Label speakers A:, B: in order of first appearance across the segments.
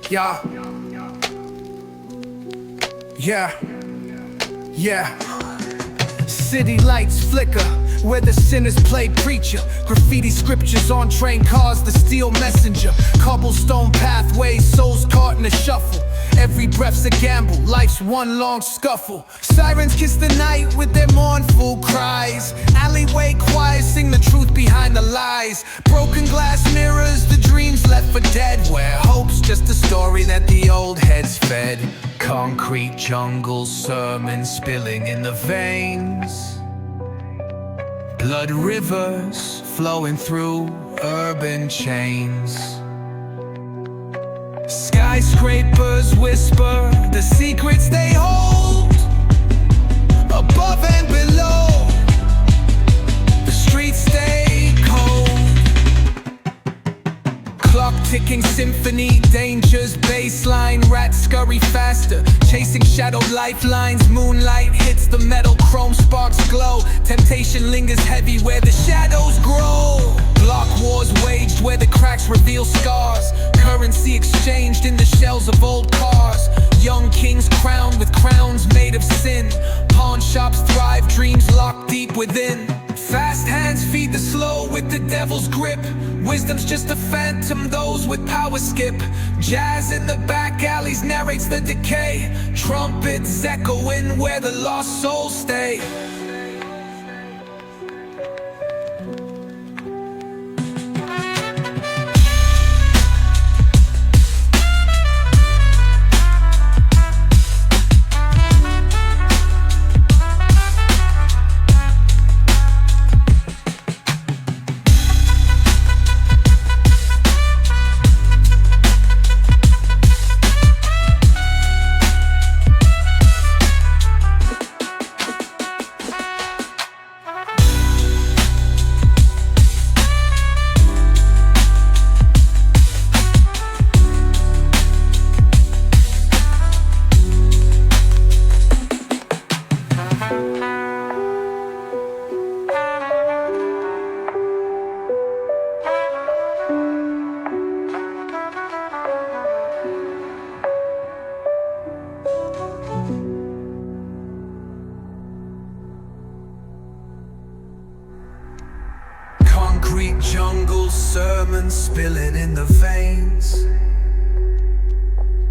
A: Yeah. Yeah. Yeah. City lights flicker where the sinners play preacher. Graffiti scriptures on train cars, the steel messenger. Cobblestone pathways, souls caught in a shuffle. Every breath's a gamble, life's one long scuffle. Sirens kiss the night with their mournful cries. Alleyway choirs sing the truth behind the lies. Broken glass mirrors, the dreams left for dead. Where hope's just a story that the old heads fed. Concrete jungle sermons spilling in the veins. Blood rivers flowing through urban chains. Skyscrapers whisper the secrets they hold. Above and below, the streets stay cold. Clock ticking symphony, dangers baseline. Rats scurry faster, chasing shadowed lifelines. Moonlight hits the metal, chrome sparks glow. Temptation lingers heavy where the shadows grow. Block wars waged where the cracks reveal scars. Currency exchanged in the shells of old cars. Young kings crowned with crowns made of sin. Pawn shops thrive, dreams locked deep within. Fast hands feed the slow with the devil's grip. Wisdom's just a phantom, those with power skip. Jazz in the back alleys narrates the decay. Trumpets echoing where the lost souls stay. Concrete jungle sermons spilling in the veins.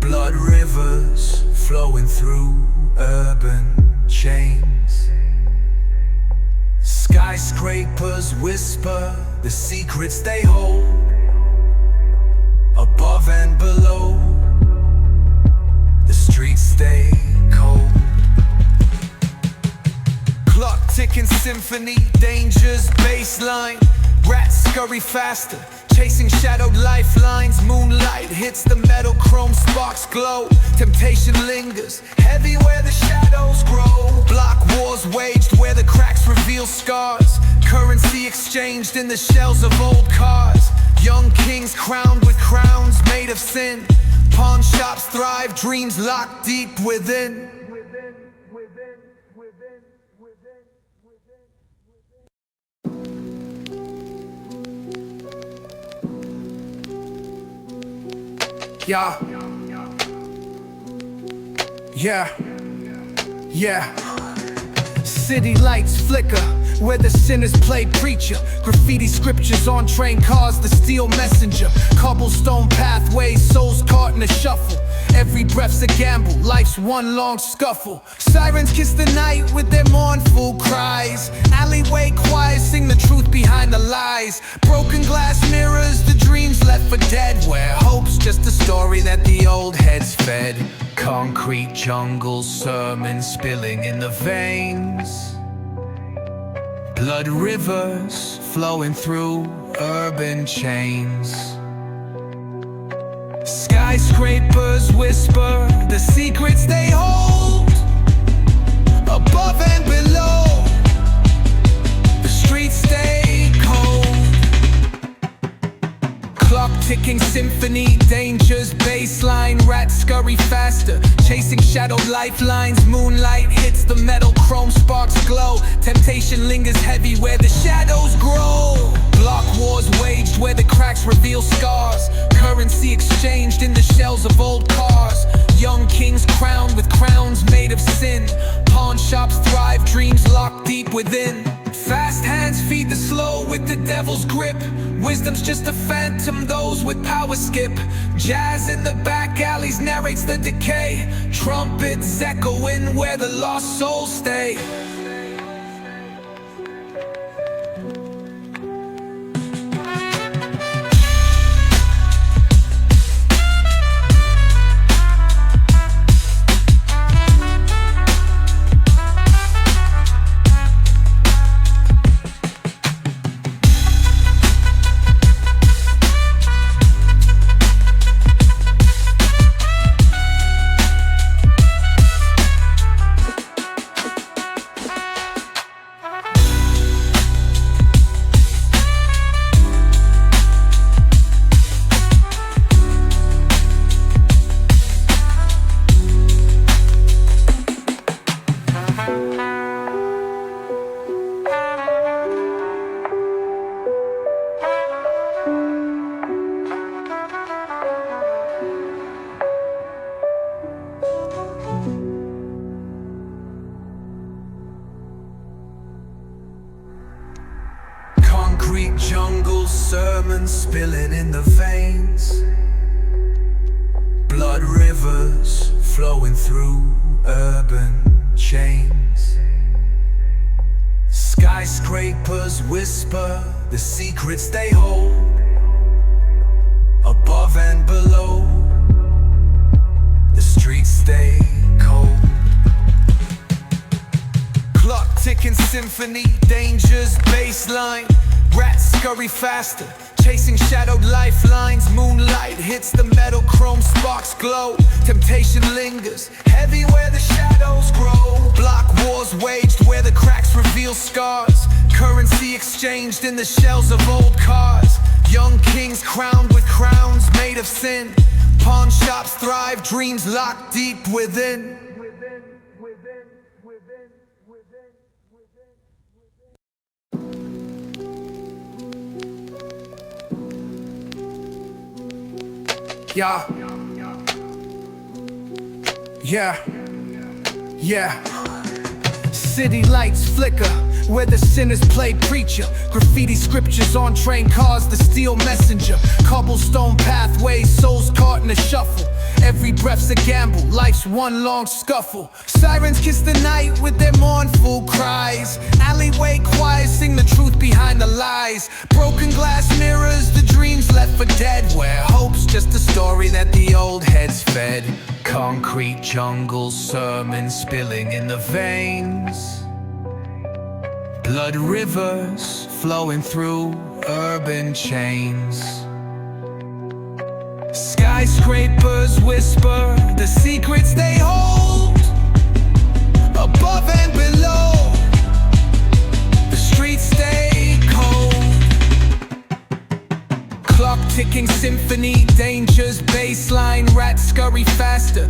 A: Blood rivers flowing through urban chains. Skyscrapers whisper the secrets they hold. Above and below, the streets stay cold. Clock ticking symphony, dangers baseline. Rats scurry faster, chasing shadowed lifelines. Moonlight hits the metal, chrome sparks glow. Temptation lingers, heavy where the shadows grow. Block wars waged where the cracks reveal scars. Currency exchanged in the shells of old cars. Young kings crowned with crowns made of sin. Pawn shops thrive, dreams locked deep within. Yeah. Yeah. Yeah. City lights flicker where the sinners play preacher. Graffiti scriptures on train cars, the steel messenger. Cobblestone pathways, souls caught in a shuffle. Every breath's a gamble, life's one long scuffle. Sirens kiss the night with their mournful cries. Alleyway choirs sing the truth behind the lies. Broken glass mirrors, the dreams left for dead. Where hope's just a story that the old heads fed. Concrete jungle sermons spilling in the veins. Blood rivers flowing through urban chains. Skyscrapers whisper the secrets they hold. Above and below, the streets stay cold. Clock ticking symphony, dangers baseline. Rats scurry faster, chasing shadowed lifelines. Moonlight hits the metal, chrome sparks glow. Temptation lingers heavy where the shadows grow. Block wars waged where the cracks reveal scars. Currency Currency exchanged in the shells of old cars. Young kings crowned with crowns made of sin. Pawn shops thrive, dreams locked deep within. Fast hands feed the slow with the devil's grip. Wisdom's just a phantom, those with power skip. Jazz in the back alleys narrates the decay. Trumpets echoing where the lost souls stay. Concrete jungle, sermons spilling in the veins. Blood rivers flowing through urban chains. Skyscrapers whisper the secrets they hold. Above and below, the streets stay cold. Clock ticking symphony, danger's baseline. Rats scurry faster, chasing shadowed lifelines. Moonlight hits the metal, chrome sparks glow. Temptation lingers, heavy where the shadows grow. Block wars waged where the cracks reveal scars. Currency exchanged in the shells of old cars. Young kings crowned with crowns made of sin. Pawn shops thrive, dreams locked deep within. Yeah. City lights flicker where the sinners play preacher. Graffiti scriptures on train cars, the steel messenger. Cobblestone pathways, souls caught in a shuffle. Every breath's a gamble, life's one long scuffle. Sirens kiss the night with their mournful cries. Alleyway choirs sing the truth behind the lies. Broken glass mirrors, the dreams left for dead. Where hope's just a story that the old heads fed. Concrete jungle, sermons spilling in the veins. Blood rivers flowing through urban chains. Skyscrapers whisper the secrets they hold. Above and below, the streets stay cold. Clock ticking symphony, danger's baseline. Rats scurry faster.